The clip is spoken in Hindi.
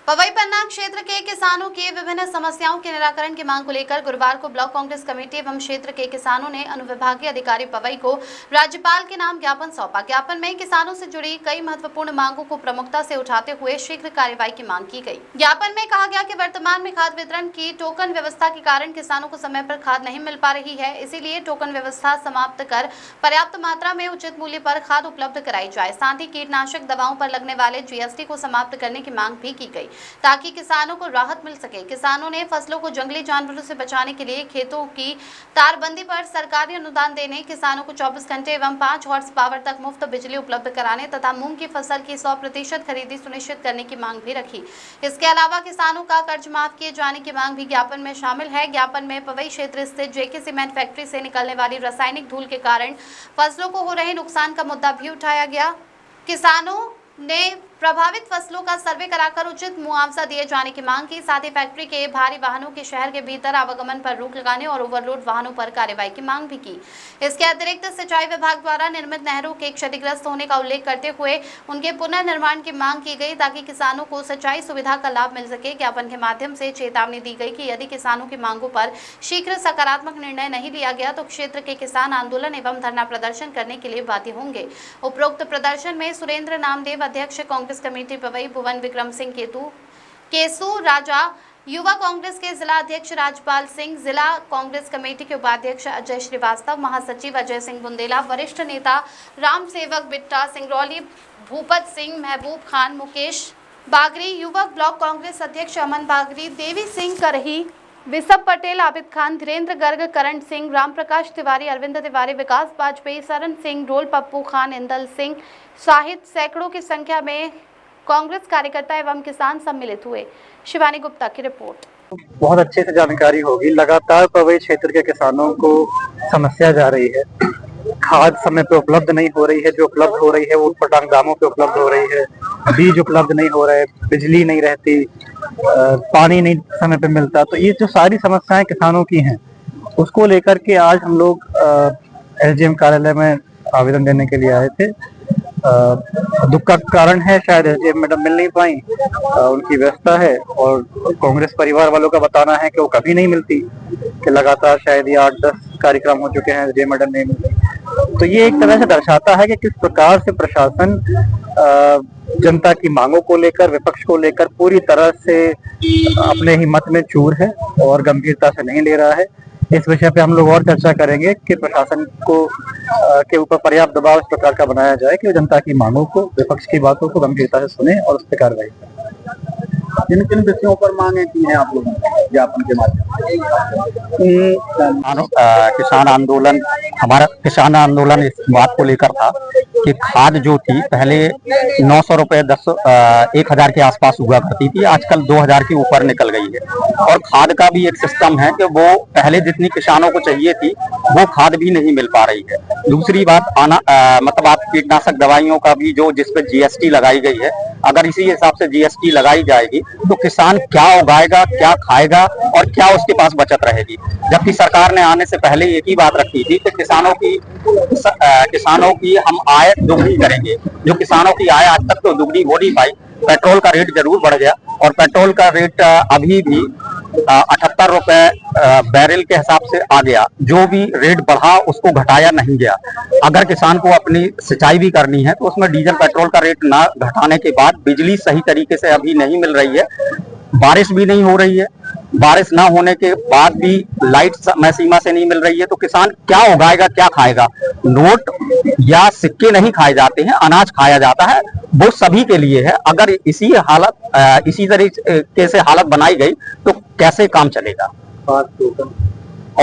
पवई पन्ना क्षेत्र के किसानों की विभिन्न समस्याओं के निराकरण की मांग को लेकर गुरुवार को ब्लॉक कांग्रेस कमेटी एवं क्षेत्र के किसानों ने अनुविभागीय अधिकारी पवई को राज्यपाल के नाम ज्ञापन सौंपा। ज्ञापन में किसानों से जुड़ी कई महत्वपूर्ण मांगों को प्रमुखता से उठाते हुए शीघ्र कार्रवाई की मांग की गई। ज्ञापन में कहा गया कि वर्तमान में खाद वितरण की टोकन व्यवस्था के कारण किसानों को समय पर खाद नहीं मिल पा रही है, इसीलिए टोकन व्यवस्था समाप्त कर पर्याप्त मात्रा में उचित मूल्य पर खाद उपलब्ध कराई जाए। साथ ही कीटनाशक दवाओं पर लगने वाले GST को समाप्त करने की मांग भी की गई ताकि किसानों को राहत मिल सके। किसानों ने फसलों को जंगली जानवरों से बचाने के लिए खेतों की तारबंदी पर सरकारी अनुदान देने, किसानों को 24 घंटे एवं 5 हॉर्स पावर तक मुफ्त बिजली उपलब्ध कराने तथा मूंग की फसल की 100% खरीदी सुनिश्चित करने की मांग भी रखी। इसके अलावा किसानों का कर्ज माफ किए जाने की मांग भी ज्ञापन में शामिल है। ज्ञापन में पवई क्षेत्र स्थित JK सीमेंट फैक्ट्री से निकलने वाली रासायनिक धूल के कारण फसलों को हो रहे नुकसान का मुद्दा भी उठाया गया। किसानों ने प्रभावित फसलों का सर्वे कराकर उचित मुआवजा दिए जाने की मांग की। साथ ही फैक्ट्री के भारी वाहनों के शहर के भीतर आवागमन पर रोक लगाने और ओवरलोड वाहनों पर कार्रवाई की मांग भी की। इसके अतिरिक्त सिंचाई विभाग द्वारा निर्मित नहरों के क्षतिग्रस्त होने का उल्लेख करते हुए उनके पुनर्निर्माण की मांग की गई ताकि किसानों को सिंचाई सुविधा का लाभ मिल सके। ज्ञापन के माध्यम से चेतावनी दी गई कि यदि किसानों की मांगों पर शीघ्र सकारात्मक निर्णय नहीं लिया गया तो क्षेत्र के किसान आंदोलन एवं धरना प्रदर्शन करने के लिए बाध्य होंगे। उपरोक्त प्रदर्शन में सुरेंद्र नामदेव अध्यक्ष कांग्रेस कमेटी पवई, भुवन विक्रम सिंह केसू राजा, युवा कांग्रेस के जिला अध्यक्ष राजपाल सिंह, जिला कांग्रेस कमेटी के उपाध्यक्ष अजय श्रीवास्तव, महासचिव अजय सिंह बुंदेला, वरिष्ठ नेता राम सेवक बिट्टा सिंगरौली, भूपत सिंह, महबूब खान, मुकेश बागरी, युवक ब्लॉक कांग्रेस अध्यक्ष अमन बागरी, देवी सिंह करही, विशब पटेल, आबिद खान, धीरेन्द्र गर्ग, करण सिंह, राम प्रकाश तिवारी, अरविंद तिवारी, विकास वाजपेयी, सरन सिंह, रोल पप्पू खान, इंदल सिंह, शाहिद, सैकड़ों की संख्या में कांग्रेस कार्यकर्ता एवं किसान सम्मिलित हुए। शिवानी गुप्ता की रिपोर्ट। बहुत अच्छे से जानकारी होगी। लगातार पवई क्षेत्र के किसानों को समस्या जा रही है, खाद समय पे उपलब्ध नहीं हो रही है, जो उपलब्ध हो रही है वो उटपटांग दामों पे उपलब्ध हो रही है, बीज उपलब्ध नहीं हो रहे, बिजली नहीं रहती, पानी नहीं समय पे मिलता। तो ये जो सारी समस्याएं किसानों की हैं उसको लेकर के आज हम लोग SDM कार्यालय में आवेदन देने के लिए आए थे। दुख का कारण है शायद SDM मैडम मिल नहीं पाई, उनकी व्यवस्था है और कांग्रेस परिवार वालों का बताना है कि वो कभी नहीं मिलती, कि लगातार शायद ये 8-10 कार्यक्रम हो चुके हैं, SDM मैडम नहीं मिलती। तो ये एक तरह से दर्शाता है कि किस प्रकार से प्रशासन जनता की मांगों को लेकर, विपक्ष को लेकर पूरी तरह से अपने ही मत में चूर है और गंभीरता से नहीं ले रहा है। इस विषय पे हम लोग और चर्चा करेंगे कि प्रशासन को के ऊपर पर्याप्त दबाव इस प्रकार का बनाया जाए कि वो जनता की मांगों को, विपक्ष की बातों को गंभीरता से सुने और उस पर कार्रवाई करें। किन किन विषयों पर मांगे की हैं आप लोगों ने ज्ञापन के माध्यम से? किसान आंदोलन, हमारा किसान आंदोलन इस बात को लेकर था कि खाद जो थी पहले 900 रुपए 1000 के आसपास हुआ करती थी, आजकल 2000 के ऊपर निकल गई है। और खाद का भी एक सिस्टम है कि वो पहले जितनी किसानों को चाहिए थी वो खाद भी नहीं मिल पा रही है। दूसरी बात मतलब आप कीटनाशक दवाइयों का भी जो जिस पे GST लगाई गई है, अगर इसी हिसाब से GST लगाई जाएगी तो किसान क्या उगाएगा, क्या खाएगा और क्या उसके पास बचत रहेगी। जबकि सरकार ने आने से पहले एक ही बात रखी थी कि किसानों की हम आय दुगनी करेंगे। जो किसानों की आय आज तक तो दुगनी हो नहीं पाई। पेट्रोल का रेट जरूर बढ़ गया और पेट्रोल का रेट अभी भी 78 रुपए बैरल के हिसाब से आ गया। जो भी रेट बढ़ा उसको घटाया नहीं गया। अगर किसान को अपनी सिंचाई भी करनी है तो उसमें डीजल पेट्रोल का रेट ना घटाने के बाद बिजली सही तरीके से अभी नहीं मिल रही है, बारिश भी नहीं हो रही है, बारिश ना होने के बाद भी लाइट समय सीमा से नहीं मिल रही है, तो किसान क्या उगाएगा, क्या खाएगा। नोट या सिक्के नहीं खाए जाते हैं, अनाज खाया जाता है, वो सभी के लिए है। अगर इसी तरीके से हालत बनाई गई तो कैसे काम चलेगा।